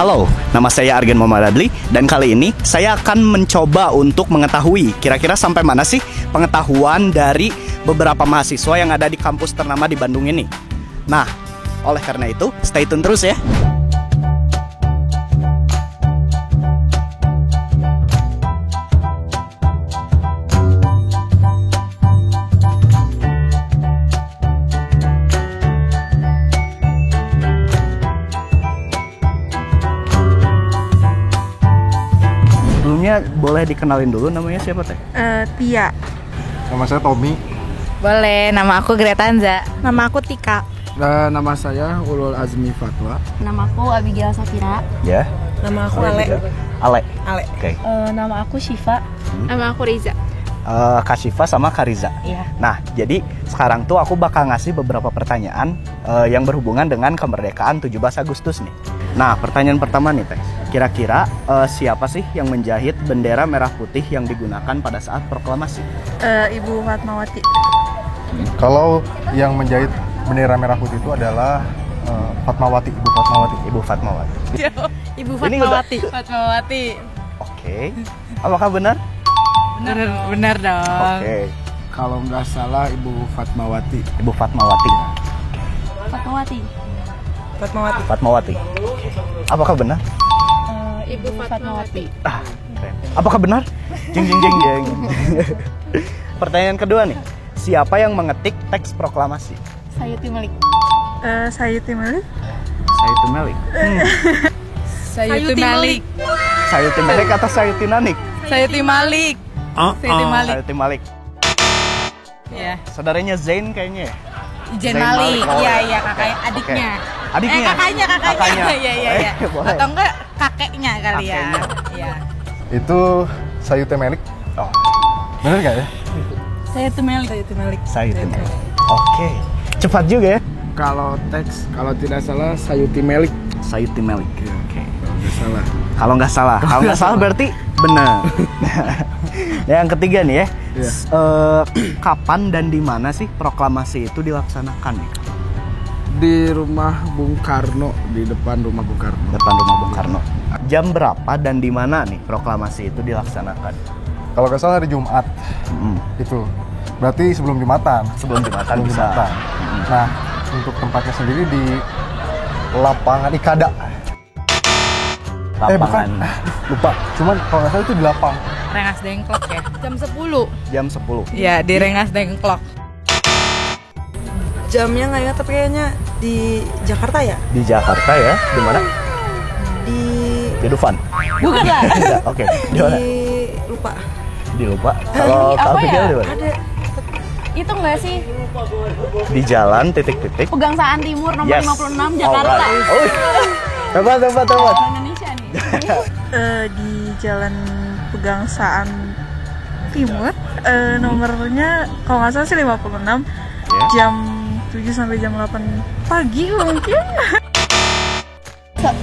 Halo, nama saya Argen Muhammad Adli dan kali ini saya akan mencoba untuk mengetahui kira-kira sampai mana sih pengetahuan dari beberapa mahasiswa yang ada di kampus ternama di Bandung ini. Nah, oleh karena itu, stay tune terus ya. Sebelumnya boleh dikenalin dulu namanya siapa teh? Tia. Nama saya Tommy. Boleh, nama aku Gretanza. Nama aku Tika. Nama saya Ulul Azmi Fatwa. Nama aku Abigail Safira. Ya. Nama aku Ale. Ale. Oke. Nama aku Syifa. Nama aku Riza. Kak Syifa sama Kak Riza. Iya. Nah, jadi sekarang tuh aku bakal ngasih beberapa pertanyaan yang berhubungan dengan kemerdekaan 17 Agustus nih. Nah, pertanyaan pertama nih Teh. Kira-kira siapa sih yang menjahit bendera merah putih yang digunakan pada saat proklamasi? Ibu Fatmawati. Kalau yang menjahit bendera merah putih itu adalah Fatmawati, Ibu Fatmawati. Ibu Fatmawati. Ibu Ini udah- Fatmawati. Fatmawati. Oke. Apakah benar? Benar dong. Oke. Kalau nggak salah Ibu Fatmawati. Ibu Fatmawati. Fatmawati. Fatmawati. Fatmawati. Oke. Apakah benar? Ibu Fatmawati. Keren. Apakah benar? Jeng jeng jeng jeng. Pertanyaan kedua nih. Siapa yang mengetik teks proklamasi? Sayuti Malik. Sayuti Malik. Sayuti Malik. Sayuti Malik. Sayuti Malik atau Sayuti Nanik? Sayuti Malik. Sayuti Malik. Sayuti Malik. Ya. Saudaranya Zain kayaknya ya? Ijen Zain Malik. Malik. Oh, Iya, iya. iya, kakaknya, Oke. adiknya. Adiknya? Kakaknya. Kakaknya. Iya, iya, iya. Boleh. Atau enggak kakeknya kali ya. Kakeknya. Iya. Itu Sayuti Melik. Oh, Bener nggak ya? Sayuti Malik. Sayuti Malik. Sayuti Malik. Oke. Cepat juga ya? Kalau teks, kalau tidak salah Sayuti Melik. Sayuti Malik. Oke. Nggak salah. Kalau nggak salah. Kalau nggak salah berarti benar. Yang ketiga nih ya. Iya. Kapan dan di mana sih proklamasi itu dilaksanakan nih? Di rumah Bung Karno, di depan rumah Bung Karno. Depan rumah Bung Karno. Jam berapa dan di mana nih proklamasi itu dilaksanakan? Kalau nggak salah hari Jumat itu. Berarti sebelum Jumatan. Sebelum Jumatan Sebelum bisa. Jumatan. Nah, untuk tempatnya sendiri di lapangan Ikada. Lapangan. Lupa. Cuman kalau nggak salah itu di lapang. Rengas Dengklok ya. Jam 10. Jam 10. Iya, di Rengas Dengklok. Jamnya nggak ingat tapi kayaknya di Jakarta ya. Di Jakarta ya? Di mana? Di Dufan. Bukan lah. Enggak, oke. Di mana? Lupa. Di lupa. Kalau apa Kak Abigail ya? di mana? Ada. Itu enggak sih? Di jalan titik-titik. Pegangsaan Timur nomor Yes. 56 Jakarta. Alright. Oh, tepat. Indonesia nih. Di Jalan Pegangsaan Timur. Nomornya kalau nggak salah sih 56. Ya. Jam 7 sampai jam 8 pagi mungkin.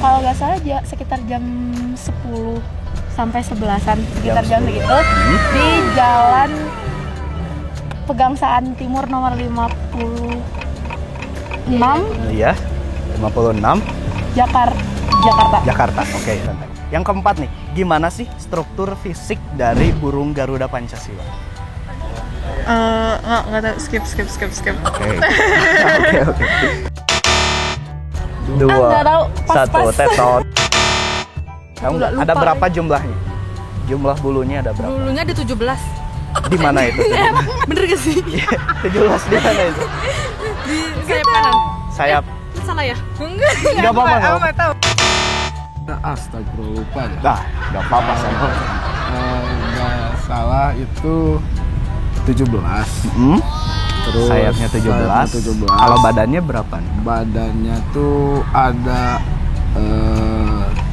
Kalau nggak salah sekitar jam 10 sampai 11-an, sekitar jam segitu di Jalan Pegangsaan Timur nomor 56 Iya. 56 Jakarta. Oke, santai. Yang keempat nih, gimana sih struktur fisik dari burung Garuda Pancasila? Nggak tahu. Skip. Oke. Oke. Dua, nggak tahu. Pas. satu, tetot. Kamu Udah lupa ada berapa nih. jumlahnya? Jumlah bulunya ada berapa? Dulunya di 17. Di mana itu? Bener gak sih? 17 di mana itu? Di sayap kanan. Sayap. Salah ya? Enggak apa-apa. Nggak apa-apa. tahu. Astagfirullah, lupa ya. Nah, enggak apa-apa saya. Nggak salah itu 17. Terus Sayapnya 17. 17. Kalau badannya berapa nih? Badannya tuh ada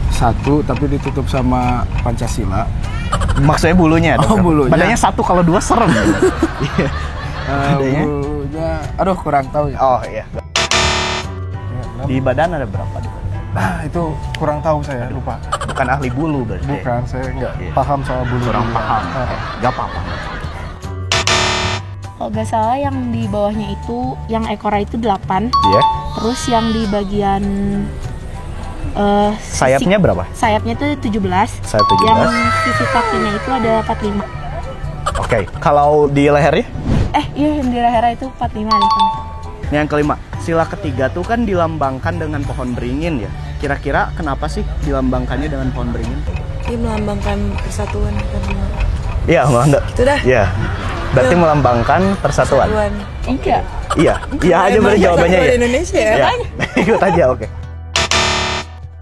satu tapi ditutup sama Pancasila. Maksudnya bulunya ada Oh, berapa? bulunya. Badannya satu, kalau dua serem. Iya. Badannya? Bulunya, aduh kurang tahu ya. Oh iya. Ya, Di badan ada berapa? itu kurang tahu saya, lupa. Bukan ahli bulu berarti. Bukan, saya nggak Iya. paham soal bulu. Kurang juga. paham. Ah. Gak apa-apa. Kalau nggak salah yang di bawahnya itu, yang ekornya itu 8. Iya. Terus yang di bagian Sayapnya berapa? Sayapnya itu 17. Sayap 17. Yang sisi kakinya itu ada 45. Oke, kalau di lehernya? Iya, yang di lehernya itu 45 nih. Yang kelima, sila ketiga tuh kan dilambangkan dengan pohon beringin ya. Kira-kira kenapa sih dilambangkannya dengan pohon beringin? Dia melambangkan persatuan karena Iya, Mbak. itu dah. Iya. Berarti melambangkan persatuan. Persatuan. Enggak. Iya, iya aja berarti jawabannya ya. Di Indonesia ya. Ya. Ikut aja, oke.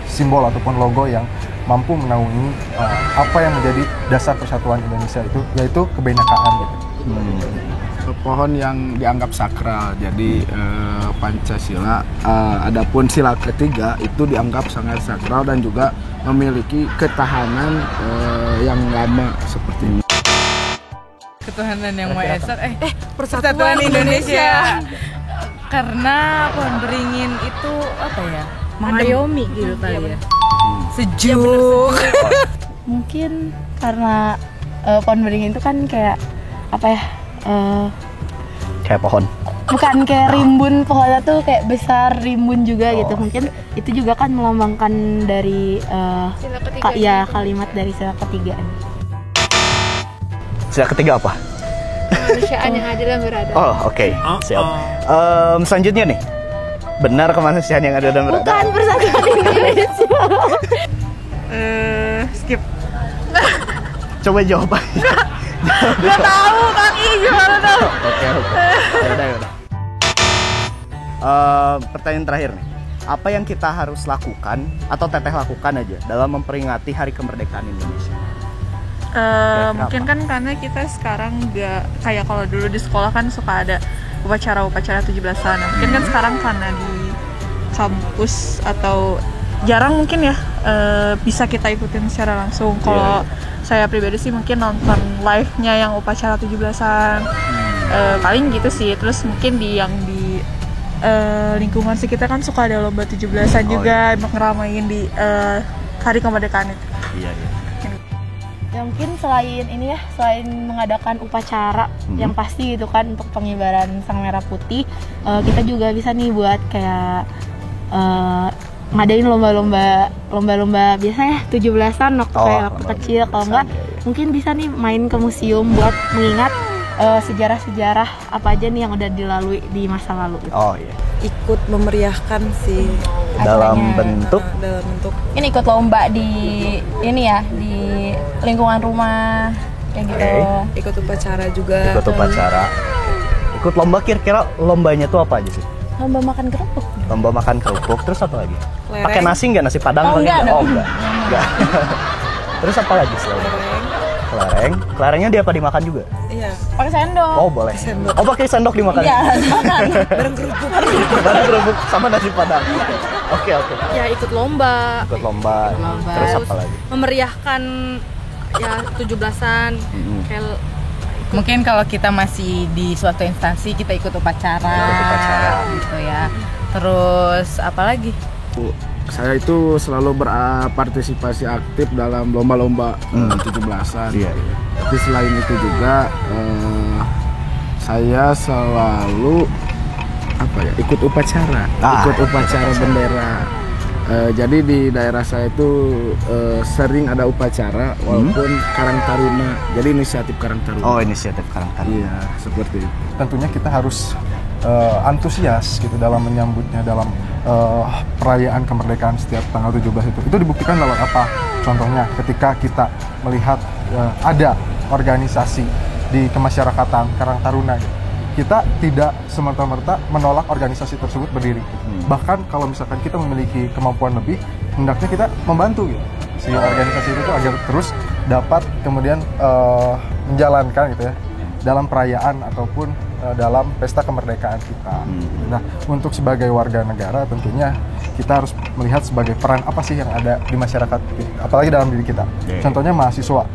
Simbol ataupun logo yang mampu menaungi apa yang menjadi dasar persatuan Indonesia itu, yaitu kebinekaan gitu. Pohon yang dianggap sakral, jadi Pancasila. Adapun sila ketiga itu dianggap sangat sakral dan juga memiliki ketahanan yang lama seperti ini. Ketuhanan yang Maha Esa, Persatuan Indonesia. Karena pohon beringin itu apa ya? Mengayomi gitu kali ya. Sejuk. Mungkin karena pohon beringin itu kan kayak apa ya? Kayak pohon. Bukan kayak rimbun, pohonnya tuh kayak besar rimbun juga gitu. Mungkin itu juga kan melambangkan dari kalimat dari sila ketiga. Sila ketiga apa? Kemanusiaan yang adil dan beradab. Oh, oke. Siap. Selanjutnya nih. Benar kemanusiaan yang adil dan beradab? Bukan persatuan Indonesia. Skip. Coba jawab aja. Gak tahu kaki gimana tuh? Oke. Yaudah. Pertanyaan terakhir nih. Apa yang kita harus lakukan atau Teteh lakukan aja dalam memperingati Hari Kemerdekaan Indonesia? Mungkin kan karena kita sekarang nggak kayak kalau dulu di sekolah kan suka ada upacara 17-an. Mungkin kan sekarang karena di kampus atau jarang mungkin ya bisa kita ikutin secara langsung. Kalau saya pribadi sih mungkin nonton live-nya yang upacara 17-an. Paling gitu sih. Terus mungkin yang di lingkungan sekitar kan suka ada lomba 17-an juga ngeramain di Hari Kemerdekaan itu. Iya. Ya mungkin selain ini ya, selain mengadakan upacara yang pasti gitu kan untuk pengibaran Sang Merah Putih, kita juga bisa nih buat kayak ngadain lomba-lomba biasanya 17-an waktu kecil. Kalau enggak mungkin bisa nih main ke museum buat mengingat sejarah-sejarah apa aja nih yang udah dilalui di masa lalu gitu. Oh iya. Ikut memeriahkan sih Dalam bentuk Ini ikut lomba di ini ya, di lingkungan rumah kayak gitu. ikut upacara juga. ikut upacara. Ikut lomba, kira-kira lombanya tuh apa aja sih? Lomba makan kerupuk. Lomba makan kerupuk, terus apa lagi? Kelereng. Pakai nasi nggak, nasi padang? Oh, enggak dong. Enggak. Terus apa lagi selain kelereng? Kelerengnya dia apa dimakan juga? Iya. Pakai sendok. Oh boleh. Oh pakai sendok dimakan? Iya, makan. Bareng kerupuk. Bareng kerupuk sama nasi padang. Oke. Ya ikut lomba. Ikut lomba. Terus apa lagi? Memeriahkan ya 17-an. Kayak Mungkin kalau kita masih di suatu instansi kita ikut upacara, gitu ya. Terus apa lagi? Saya itu selalu berpartisipasi aktif dalam lomba-lomba 17-an. Iya. Tapi selain itu juga saya selalu ikut upacara, ikut upacara bendera. Jadi di daerah saya itu sering ada upacara walaupun Karang Taruna. Jadi inisiatif Karang Taruna. Oh inisiatif Karang Taruna. Iya, seperti itu. Tentunya kita harus antusias gitu dalam menyambutnya, dalam perayaan kemerdekaan setiap tanggal 17 itu. Itu dibuktikan lewat apa? Contohnya ketika kita melihat ada organisasi di kemasyarakatan Karang Taruna gitu. Kita tidak semerta-merta menolak organisasi tersebut berdiri. Bahkan kalau misalkan kita memiliki kemampuan lebih, hendaknya kita membantu gitu si organisasi itu tuh agar terus dapat kemudian menjalankan gitu ya dalam perayaan ataupun dalam pesta kemerdekaan kita. Nah, untuk sebagai warga negara tentunya kita harus melihat sebagai peran apa sih yang ada di masyarakat, apalagi dalam diri kita. Contohnya mahasiswa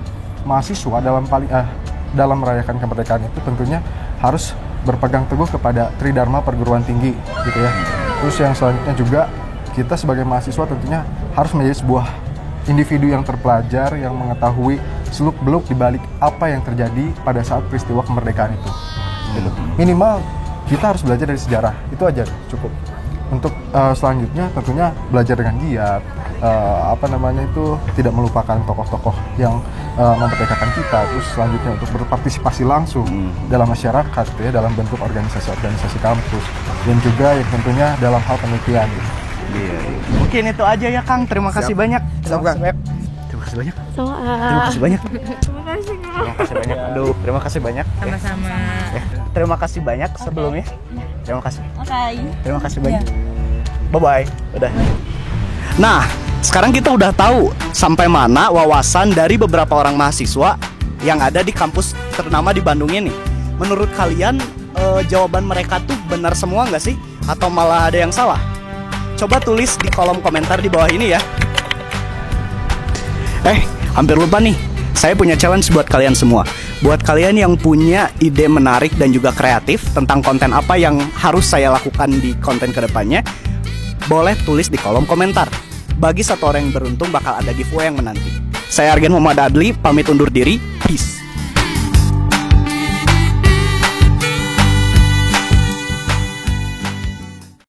dalam merayakan kemerdekaan itu tentunya harus berpegang teguh kepada Tridharma perguruan tinggi gitu ya. Terus yang selanjutnya juga kita sebagai mahasiswa tentunya harus menjadi sebuah individu yang terpelajar, yang mengetahui seluk-beluk di balik apa yang terjadi pada saat peristiwa kemerdekaan itu. Gitu. Minimal kita harus belajar dari sejarah, itu aja cukup. Untuk selanjutnya tentunya belajar dengan giat, tidak melupakan tokoh-tokoh yang memerdekakan kita. Terus selanjutnya untuk berpartisipasi langsung dalam masyarakat ya, dalam bentuk organisasi-organisasi kampus, dan juga yang tentunya dalam hal penelitian gitu. Iya. Mungkin itu aja ya Kang. Terima kasih banyak. Terima kasih banyak. Terima kasih banyak. Terima kasih banyak. Terima kasih banyak. Aduh, terima kasih banyak. Sama-sama. Ya, terima kasih banyak sebelumnya. Terima kasih. Oke. Terima kasih banyak. Bye bye. Udah. Nah, sekarang kita udah tahu sampai mana wawasan dari beberapa orang mahasiswa yang ada di kampus ternama di Bandung ini. Menurut kalian jawaban mereka tuh benar semua nggak sih? Atau malah ada yang salah? Coba tulis di kolom komentar di bawah ini ya. Hampir lupa nih. Saya punya challenge buat kalian semua. Buat kalian yang punya ide menarik dan juga kreatif tentang konten apa yang harus saya lakukan di konten kedepannya, boleh tulis di kolom komentar. Bagi satu orang yang beruntung bakal ada giveaway yang menanti. Saya Argen Muhammad Adli, pamit undur diri. Peace.